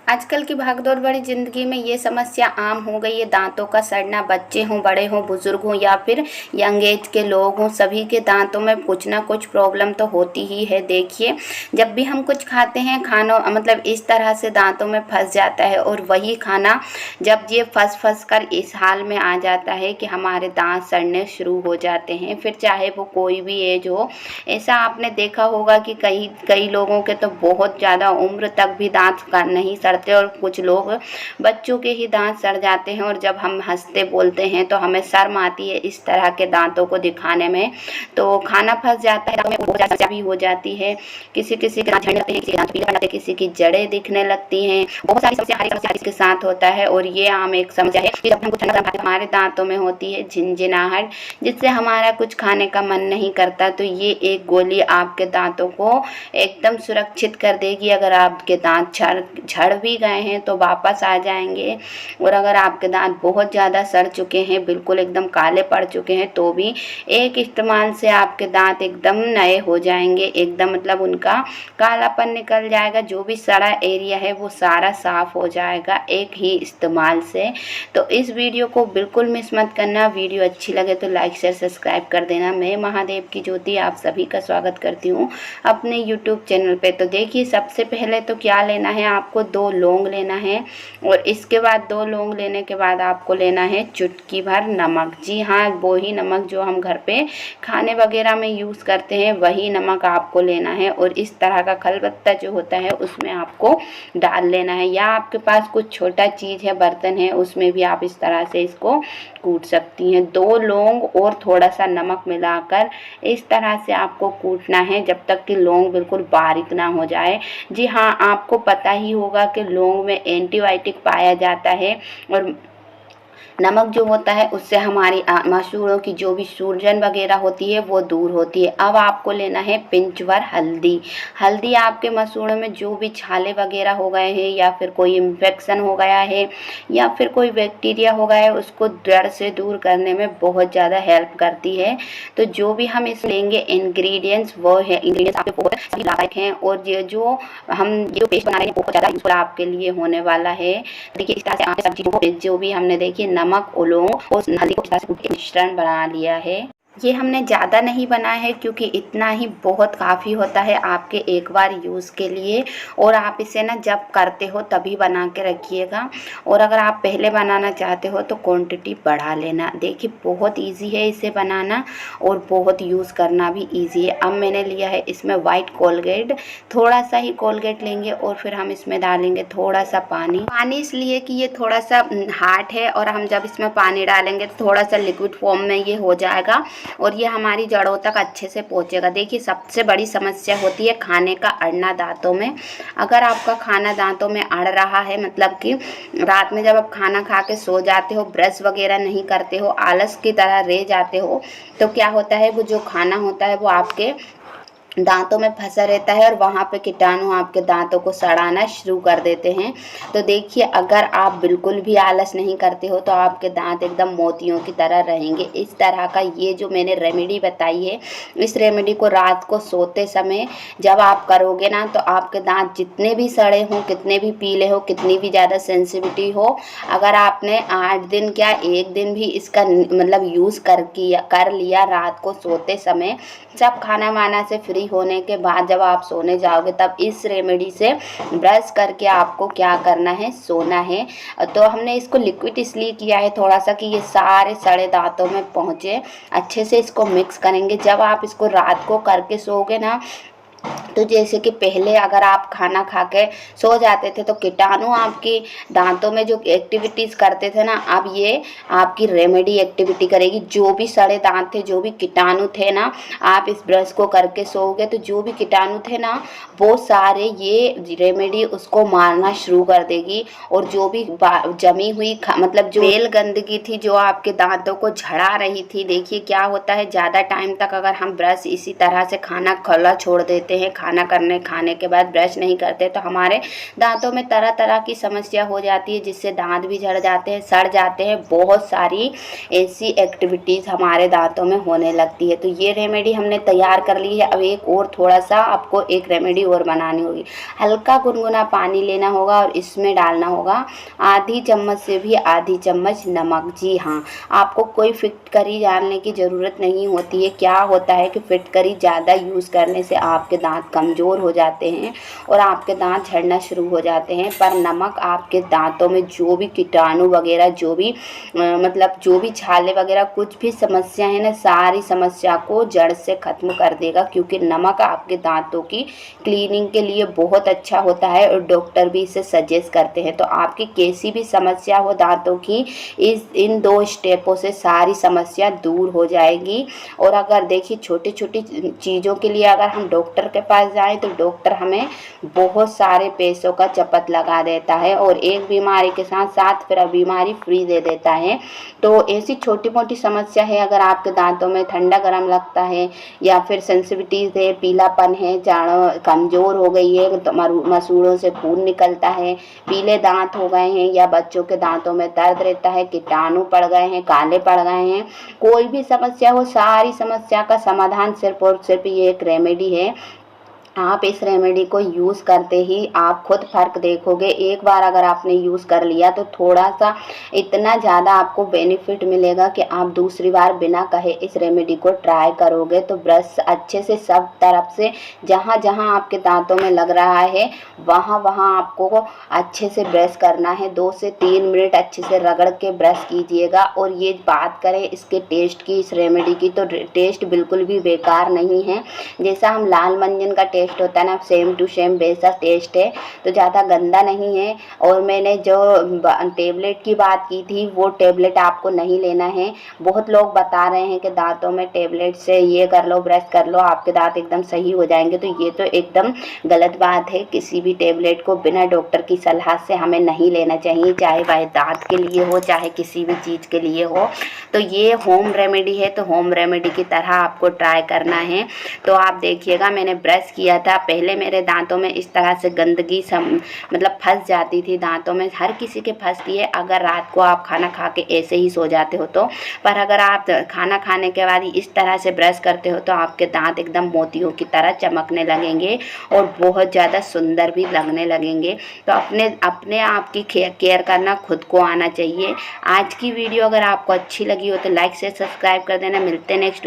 आजकल की भागदौड़ भरी ज़िंदगी में ये समस्या आम हो गई है। दांतों का सड़ना, बच्चे हों, बड़े हों, बुजुर्ग हों या फिर यंग एज के लोग हों, सभी के दांतों में कुछ ना कुछ प्रॉब्लम तो होती ही है। देखिए, जब भी हम कुछ खाते हैं, खानों मतलब इस तरह से दांतों में फंस जाता है और वही खाना जब ये फंस कर इस हाल में आ जाता है कि हमारे दांत सड़ने शुरू हो जाते हैं, फिर चाहे वो कोई भी एज हो। ऐसा आपने देखा होगा कि कई कई लोगों के तो बहुत ज़्यादा उम्र तक भी दांत नहीं सड़ते और कुछ लोग बच्चों के ही दांत सड़ जाते हैं। और जब हम हंसते बोलते हैं तो हमें शर्म आती है इस तरह के दांतों को दिखाने में, तो खाना फंस जाता है, समस्या भी हो जाती है। किसी किसी के दांत झड़ने लगते हैं, किसी के दांत पीले पड़ जाते हैं, किसी की जड़ें दिखने लगती हैं। बहुत सारी समस्या हर एक के साथ होता है और ये आम एक समस्या है कि जब हम कुछ खाना खाते हैं हमारे दांतों में होती है झिनझिनाहट, जिससे हमारा कुछ खाने का मन नहीं करता। तो ये एक गोली आपके दांतों को एकदम सुरक्षित कर देगी। अगर आपके दांत झड़ भी गए हैं तो वापस आ जाएंगे, और अगर आपके दांत बहुत ज़्यादा सड़ चुके हैं, बिल्कुल एकदम काले पड़ चुके हैं, तो भी एक इस्तेमाल से आपके दांत एकदम नए हो जाएंगे। एकदम मतलब उनका कालापन निकल जाएगा, जो भी सड़ा एरिया है वो सारा साफ हो जाएगा एक ही इस्तेमाल से। तो इस वीडियो को बिल्कुल मिस मत करना। वीडियो अच्छी लगे तो लाइक शेयर सब्सक्राइब कर देना। मैं महादेव की ज्योति आप सभी का स्वागत करती हूँ अपने यूट्यूब चैनल पे। तो देखिए, सबसे पहले तो क्या लेना है, आपको 2 लौंग लेना है और इसके बाद 2 लौंग लेने के बाद आपको लेना है चुटकी भर नमक। जी हाँ, वो ही नमक जो हम घर पे खाने वगैरह में यूज़ करते हैं वही नमक आपको लेना है। और इस तरह का खलबत्ता जो होता है उसमें आपको डाल लेना है, या आपके पास कुछ छोटा चीज़ है, बर्तन है, उसमें भी आप इस तरह से इसको कूट सकती हैं। 2 लौंग और थोड़ा सा नमक मिलाकर इस तरह से आपको कूटना है जब तक कि लौंग बिल्कुल बारीक ना हो जाए। जी हाँ, आपको पता ही होगा कि लौंग में एंटीबायोटिक पाया जाता है और नमक जो होता है उससे हमारी मसूड़ों की जो भी सूजन वगैरह होती है वो दूर होती है। अब आपको लेना है पिंच भर हल्दी। हल्दी आपके मसूड़ों में जो भी छाले वगैरह हो गए हैं या फिर कोई इन्फेक्शन हो गया है या फिर कोई बैक्टीरिया हो गया है, उसको जड़ से दूर करने में बहुत ज़्यादा हेल्प करती है। तो जो भी हम इस लेंगे इंग्रेडिएंट्स वो है, इंग्रेडिएंट्स आपके बहुत सभी लायक हैं और ये जो हम ये पेस्ट बना रहे हैं बहुत ज़्यादा यूजफुल आपके लिए होने वाला है। देखिए, इस तरह से आप सब्जी को जो भी हमने देखिए नमक, लौंग और हल्दी को मिश्रण बना लिया है। ये हमने ज़्यादा नहीं बनाया है क्योंकि इतना ही बहुत काफ़ी होता है आपके एक बार यूज़ के लिए। और आप इसे ना जब करते हो तभी बना के रखिएगा, और अगर आप पहले बनाना चाहते हो तो क्वांटिटी बढ़ा लेना। देखिए, बहुत इजी है इसे बनाना और बहुत यूज़ करना भी इजी है। अब मैंने लिया है इसमें वाइट कोलगेट, थोड़ा सा ही कोलगेट लेंगे और फिर हम इसमें डालेंगे थोड़ा सा पानी। इसलिए कि ये थोड़ा सा हार्ड है और हम जब इसमें पानी डालेंगे तो थोड़ा सा लिक्विड फॉर्म में ये हो जाएगा और ये हमारी जड़ों तक अच्छे से पहुंचेगा। देखिए, सबसे बड़ी समस्या होती है खाने का अड़ना दांतों में। अगर आपका खाना दांतों में अड़ रहा है, मतलब कि रात में जब आप खाना खा के सो जाते हो, ब्रश वगैरह नहीं करते हो, आलस की तरह रह जाते हो, तो क्या होता है, वो जो खाना होता है वो आपके दांतों में फंसा रहता है और वहाँ पे कीटाणु आपके दांतों को सड़ाना शुरू कर देते हैं। तो देखिए, अगर आप बिल्कुल भी आलस नहीं करते हो तो आपके दांत एकदम मोतियों की तरह रहेंगे। इस तरह का ये जो मैंने रेमेडी बताई है, इस रेमेडी को रात को सोते समय जब आप करोगे ना, तो आपके दांत जितने भी सड़े हों, कितने भी पीले हो, कितनी भी ज़्यादा सेंसिटिविटी हो, अगर आपने 8 दिन क्या 1 दिन भी इसका मतलब यूज़ कर लिया रात को सोते समय, जब खाना वाना से फ्री होने के बाद जब आप सोने जाओगे तब इस रेमेडी से ब्रश करके आपको क्या करना है, सोना है। तो हमने इसको लिक्विड इसलिए किया है थोड़ा सा कि ये सारे सड़े दांतों में पहुँचे। अच्छे से इसको मिक्स करेंगे। जब आप इसको रात को करके सोओगे ना, तो जैसे कि पहले अगर आप खाना खा के सो जाते थे तो कीटाणु आपकी दांतों में जो एक्टिविटीज़ करते थे ना, अब ये आपकी रेमेडी एक्टिविटी करेगी। जो भी सड़े दांत थे, जो भी कीटाणु थे ना, आप इस ब्रश को करके सोओगे तो जो भी कीटाणु थे ना, वो सारे ये रेमेडी उसको मारना शुरू कर देगी। और जो भी जमी हुई मतलब जो मेल गंदगी थी जो आपके दांतों को झड़ा रही थी, देखिए क्या होता है, ज़्यादा टाइम तक अगर हम ब्रश इसी तरह से खाना खुला छोड़ देते लेते हैं, खाने के बाद ब्रश नहीं करते तो हमारे दांतों में तरह तरह की समस्या हो जाती है, जिससे दांत भी झड़ जाते हैं, सड़ जाते हैं, बहुत सारी ऐसी एक्टिविटीज़ हमारे दांतों में होने लगती है। तो ये रेमेडी हमने तैयार कर ली है। अब एक और थोड़ा सा आपको एक रेमेडी और बनानी होगी। हल्का गुनगुना पानी लेना होगा और इसमें डालना होगा आधी चम्मच से भी आधी चम्मच नमक। जी हाँ, आपको कोई फिटकरी डालने की ज़रूरत नहीं होती है। क्या होता है कि फिटकरी ज़्यादा यूज़ करने से आपके दांत कमज़ोर हो जाते हैं और आपके दांत झड़ना शुरू हो जाते हैं। पर नमक आपके दांतों में जो भी कीटाणु वगैरह, जो भी मतलब जो भी छाले वगैरह कुछ भी समस्या है ना, सारी समस्या को जड़ से ख़त्म कर देगा, क्योंकि नमक आपके दांतों की क्लीनिंग के लिए बहुत अच्छा होता है और डॉक्टर भी इसे सजेस्ट करते हैं। तो आपकी कैसी भी समस्या हो दांतों की, इन 2 स्टेपों से सारी समस्या दूर हो जाएगी। और अगर देखिए छोटी छोटी चीज़ों के लिए अगर हम डॉक्टर के पास जाएं तो डॉक्टर हमें बहुत सारे पैसों का चपत लगा देता है और एक बीमारी के साथ साथ फिर बीमारी फ्री दे देता है। तो ऐसी छोटी मोटी समस्या है, अगर आपके दांतों में ठंडा गर्म लगता है या फिर सेंसिटिविटीज है, पीलापन है, जाड़ों कमज़ोर हो गई है, तो मसूड़ों से खून निकलता है, पीले दांत हो गए हैं या बच्चों के दांतों में दर्द रहता है, कीटाणु पड़ गए हैं, काले पड़ गए हैं, कोई भी समस्या हो, सारी समस्या का समाधान सिर्फ और सिर्फ ये एक रेमेडी है। आप इस रेमेडी को यूज़ करते ही आप खुद फ़र्क देखोगे। एक बार अगर आपने यूज़ कर लिया तो थोड़ा सा इतना ज़्यादा आपको बेनिफिट मिलेगा कि आप दूसरी बार बिना कहे इस रेमेडी को ट्राई करोगे। तो ब्रश अच्छे से सब तरफ से जहाँ जहाँ आपके दांतों में लग रहा है वहाँ वहाँ आपको अच्छे से ब्रश करना है। 2 से 3 मिनट अच्छे से रगड़ के ब्रश कीजिएगा। और ये बात करें इसके टेस्ट की, इस रेमेडी की, तो टेस्ट बिल्कुल भी बेकार नहीं है। जैसा हम लाल मंजन का टेस्ट होता है ना, सेम टू सेम वैसा टेस्ट है, तो ज़्यादा गंदा नहीं है। और मैंने जो टेबलेट की बात की थी वो टेबलेट आपको नहीं लेना है। बहुत लोग बता रहे हैं कि दांतों में टेबलेट से ये कर लो, ब्रश कर लो, आपके दांत एकदम सही हो जाएंगे। तो ये तो एकदम गलत बात है। किसी भी टेबलेट को बिना डॉक्टर की सलाह से हमें नहीं लेना चाहिए, चाहे वह दांत के लिए हो चाहे किसी भी चीज़ के लिए हो। तो ये होम रेमेडी है, तो होम रेमेडी की तरह आपको ट्राई करना है। तो आप देखिएगा, मैंने ब्रश किया था, पहले मेरे दांतों में इस तरह से गंदगी मतलब फंस जाती थी दांतों में। हर किसी के फंसती है अगर रात को आप खाना खा के ऐसे ही सो जाते हो तो। पर अगर आप खाना खाने के बाद इस तरह से ब्रश करते हो तो आपके दांत एकदम मोतियों की तरह चमकने लगेंगे और बहुत ज़्यादा सुंदर भी लगने लगेंगे। तो अपने आप की केयर करना खुद को आना चाहिए। आज की वीडियो अगर आपको अच्छी लगी हो तो लाइक से सब्सक्राइब कर देना। मिलते हैं नेक्स्ट वीडियो।